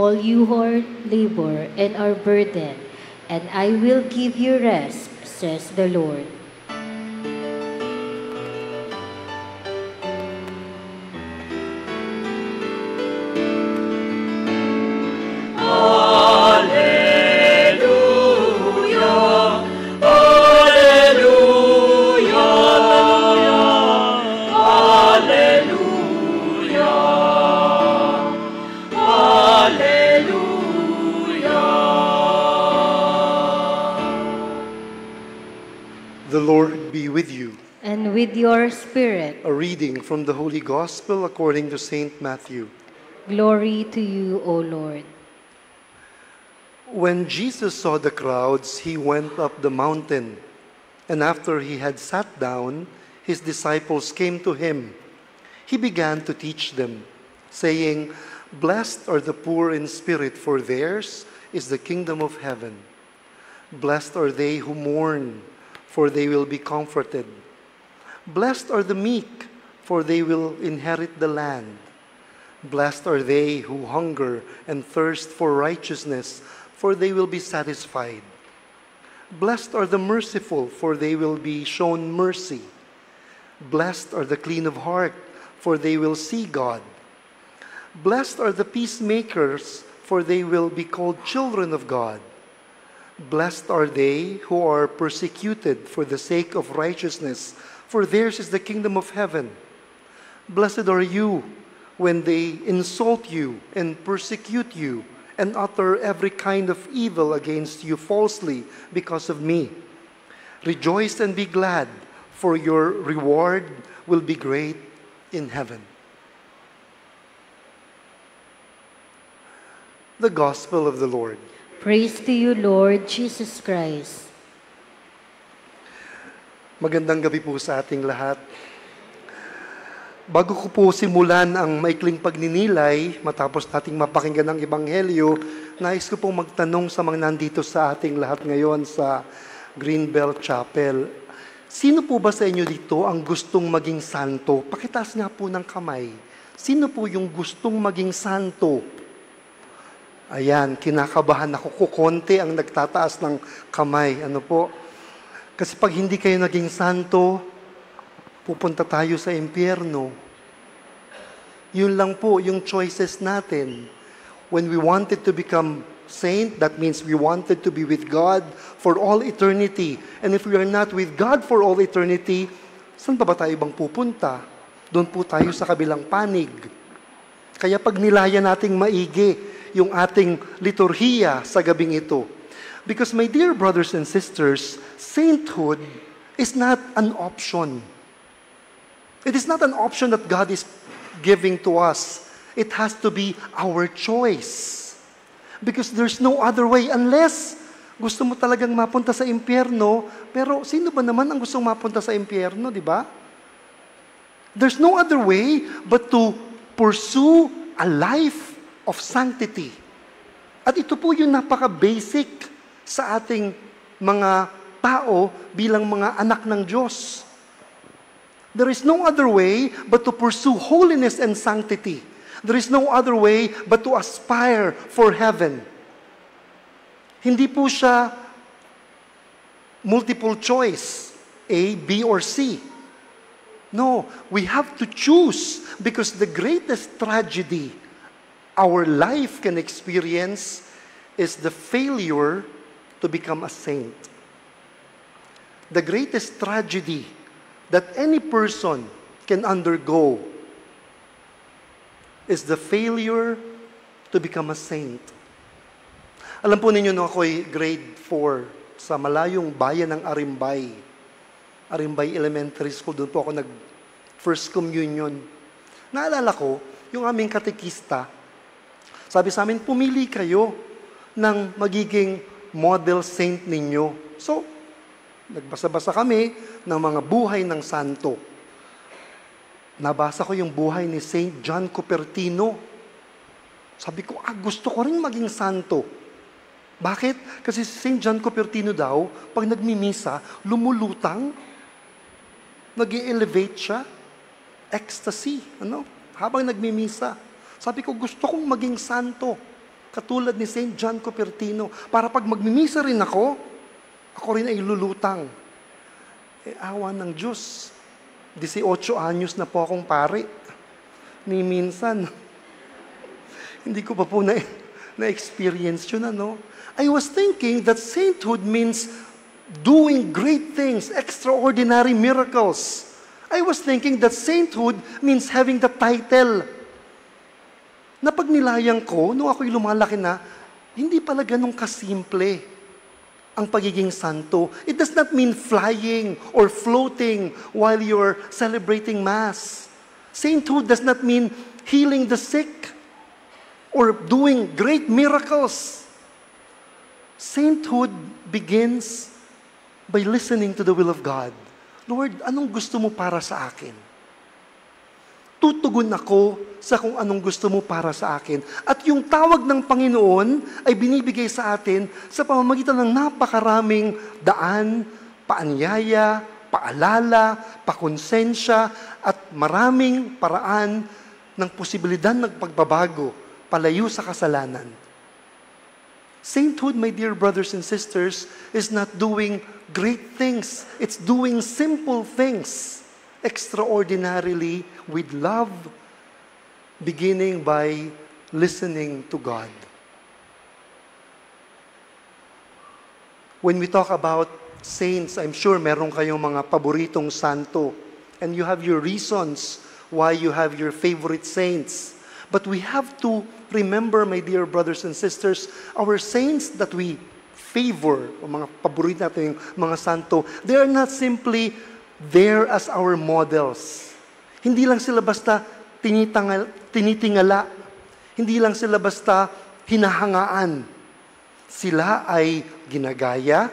all you who labor and are burdened, and I will give you rest, says the Lord. The Lord be with you. And with your spirit. A reading from the Holy Gospel according to Saint Matthew. Glory to you, O Lord. When Jesus saw the crowds, he went up the mountain, and after he had sat down, his disciples came to him. He began to teach them, saying, "Blessed are the poor in spirit, for theirs is the kingdom of heaven. Blessed are they who mourn, for they will be comforted. Blessed are the meek, for they will inherit the land. Blessed are they who hunger and thirst for righteousness, for they will be satisfied. Blessed are the merciful, for they will be shown mercy. Blessed are the clean of heart, for they will see God. Blessed are the peacemakers, for they will be called children of God. Blessed are they who are persecuted for the sake of righteousness, for theirs is the kingdom of heaven. Blessed are you when they insult you and persecute you and utter every kind of evil against you falsely because of me. Rejoice and be glad, for your reward will be great in heaven." The Gospel of the Lord. Praise to you, Lord Jesus Christ. Magandang gabi po sa ating lahat. Bago ko po simulan ang maikling pagninilay, matapos nating mapakinggan ang Ebanghelyo, nais ko pong magtanong sa mga nandito sa ating lahat ngayon sa Greenbelt Chapel. Sino po ba sa inyo dito ang gustong maging santo? Pakitaas nga po ng kamay. Sino po yung gustong maging santo? Ayan, kinakabahan ako. Kukonti ang nagtataas ng kamay. Ano po? Kasi pag hindi kayo naging santo, pupunta tayo sa impyerno. Yun lang po yung choices natin. When we wanted to become saint, that means we wanted to be with God for all eternity. And if we are not with God for all eternity, saan pa ba tayo bang pupunta? Doon po tayo sa kabilang panig. Kaya pag nilaya nating maigi yung ating liturhiya sa gabing ito. Because my dear brothers and sisters, sainthood is not an option. It is not an option that God is giving to us. It has to be our choice. Because there's no other way unless gusto mo talagang mapunta sa impyerno, pero sino ba naman ang gustong mapunta sa impyerno, di ba? There's no other way but to pursue a life of sanctity. At ito po yung napaka-basic sa ating mga tao bilang mga anak ng Diyos. There is no other way but to pursue holiness and sanctity. There is no other way but to aspire for heaven. Hindi po siya multiple choice, A, B, or C. No, we have to choose because the greatest tragedy our life can experience is the failure to become a saint. The greatest tragedy that any person can undergo is the failure to become a saint. Alam po ninyo, no, ako'y grade 4 sa malayong bayan ng Arimbay. Arimbay Elementary School, doon po ako nag-first communion. Naalala ko, yung aming katekista, sabi sa amin, pumili kayo ng magiging model saint ninyo. So, nagbasa-basa kami ng mga buhay ng santo. Nabasa ko yung buhay ni Saint John Cupertino. Sabi ko, gusto ko rin maging santo. Bakit? Kasi si Saint John Cupertino daw, pag nagmimisa, lumulutang, nag-elevate siya, ecstasy, habang nagmimisa. Sabi ko, gusto kong maging santo. Katulad ni St. John Cupertino, para pag magmimisa rin ako rin ay lulutang. Awa ng Diyos, 18 anyos na po akong pare. Ni minsan, hindi ko pa po na-experience yun, ano? I was thinking that sainthood means doing great things, extraordinary miracles. I was thinking that sainthood means having the title. Napagnilayan ko, nung ako'y lumalaki na, hindi pala ganun kasimple ang pagiging santo. It does not mean flying or floating while you're celebrating Mass. Sainthood does not mean healing the sick or doing great miracles. Sainthood begins by listening to the will of God. Lord, anong gusto mo para sa akin? Tutugon ako sa kung anong gusto mo para sa akin. At yung tawag ng Panginoon ay binibigay sa atin sa pamamagitan ng napakaraming daan, paanyaya, paalala, pakonsensya, at maraming paraan ng posibilidad ng pagbabago, palayo sa kasalanan. Sainthood, my dear brothers and sisters, is not doing great things. It's doing simple things extraordinarily with love, beginning by listening to God. When we talk about saints, I'm sure meron kayong mga paboritong santo, and you have your reasons why you have your favorite saints. But we have to remember, my dear brothers and sisters, our saints that we favor, o mga paborito natin, mga santo, they are not simply there as our models. Hindi lang sila basta tinitingala. Hindi lang sila basta hinahangaan. Sila ay ginagaya.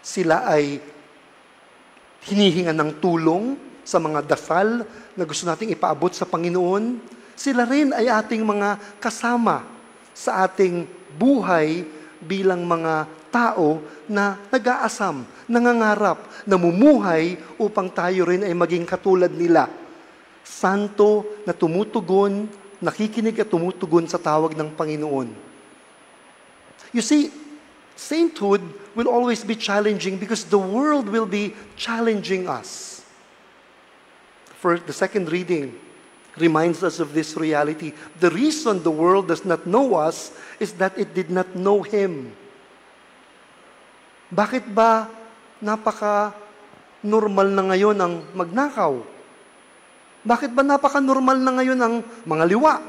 Sila ay hinihinga ng tulong sa mga dasal na gusto nating ipaabot sa Panginoon. Sila rin ay ating mga kasama sa ating buhay bilang mga tao na nag-aasam, nangangarap, namumuhay upang tayo rin ay maging katulad nila. Santo na tumutugon, nakikinig at tumutugon sa tawag ng Panginoon. You see, sainthood will always be challenging because the world will be challenging us. The second reading reminds us of this reality. The reason the world does not know us is that it did not know Him. Bakit ba napaka-normal na ngayon ang magnakaw? Bakit ba napaka-normal na ngayon ang mga liwa?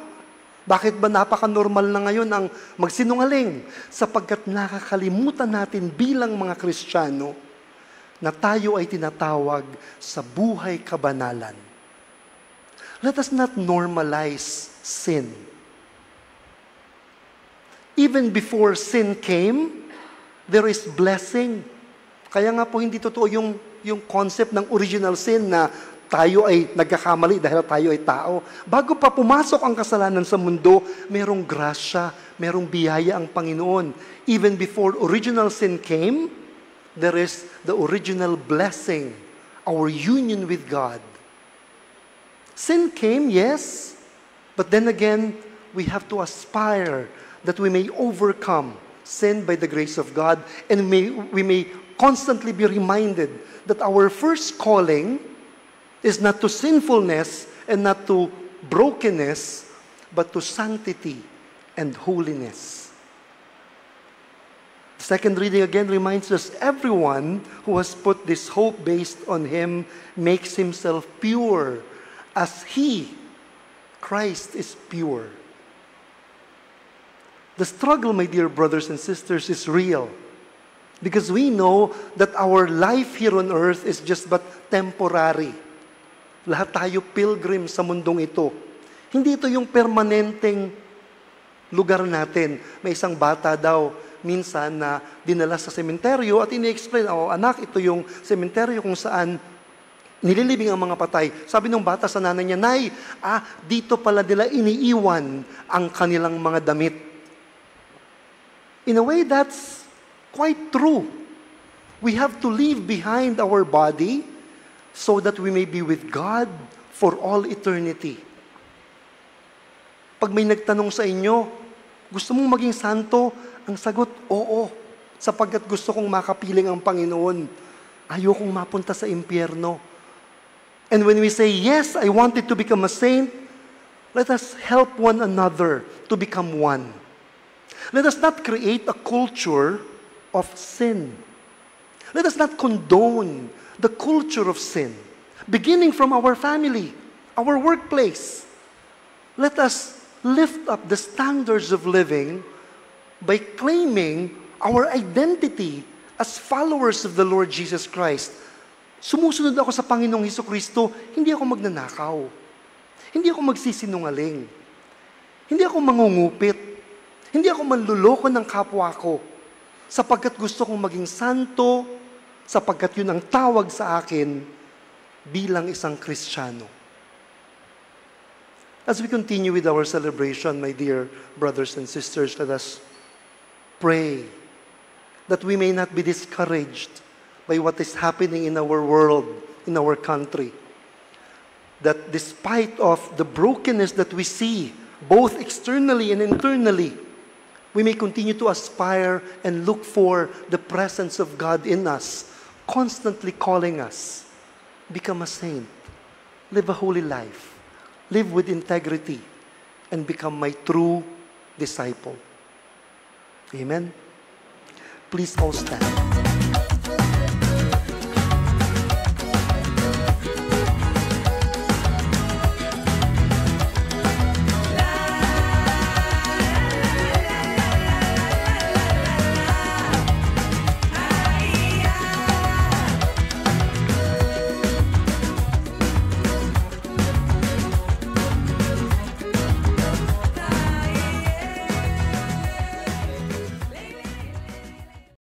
Bakit ba napaka-normal na ngayon ang magsinungaling? Sapagkat nakakalimutan natin bilang mga Kristiyano na tayo ay tinatawag sa buhay kabanalan. Let us not normalize sin. Even before sin came, there is blessing. Kaya nga po hindi totoo yung concept ng original sin na tayo ay nagkakamali dahil tayo ay tao. Bago pa pumasok ang kasalanan sa mundo, merong grasya, merong biyaya ang Panginoon. Even before original sin came, there is the original blessing, our union with God. Sin came, yes, but then again, we have to aspire that we may overcome sin by the grace of God, and we may constantly be reminded that our first calling is not to sinfulness and not to brokenness, but to sanctity and holiness. The second reading again reminds us, everyone who has put this hope based on Him makes himself pure as He, Christ, is pure. The struggle, my dear brothers and sisters, is real. Because we know that our life here on earth is just but temporary. Lahat tayo pilgrim sa mundong ito. Hindi ito yung permanenteng lugar natin. May isang bata daw, minsan na dinala sa sementeryo at ini-explain, anak, ito yung sementeryo kung saan nililibing ang mga patay. Sabi ng bata sa nanay niya, Nay, dito pala nila iniiwan ang kanilang mga damit. In a way, that's quite true. We have to leave behind our body so that we may be with God for all eternity. Pag may nagtanong sa inyo, Gusto mong maging santo? Ang sagot, oo. Sapagkat gusto kong makapiling ang Panginoon. Ayokong mapunta sa impyerno. And when we say, yes, I wanted to become a saint, let us help one another to become one. Let us not create a culture of sin. Let us not condone the culture of sin, beginning from our family, our workplace. Let us lift up the standards of living by claiming our identity as followers of the Lord Jesus Christ. Sumusunod ako sa Panginoong Hesukristo, hindi ako magnanakaw. Hindi ako magsisinungaling. Hindi ako mangungupit. Hindi ako manluloko ng kapwa ko. Sapagkat gusto kong maging santo, sapagkat yun ang tawag sa akin bilang isang Kristiyano. As we continue with our celebration, my dear brothers and sisters, let us pray that we may not be discouraged by what is happening in our world, in our country. That despite of the brokenness that we see, both externally and internally, we may continue to aspire and look for the presence of God in us, constantly calling us, become a saint, live a holy life, live with integrity, and become my true disciple. Amen. Please all stand.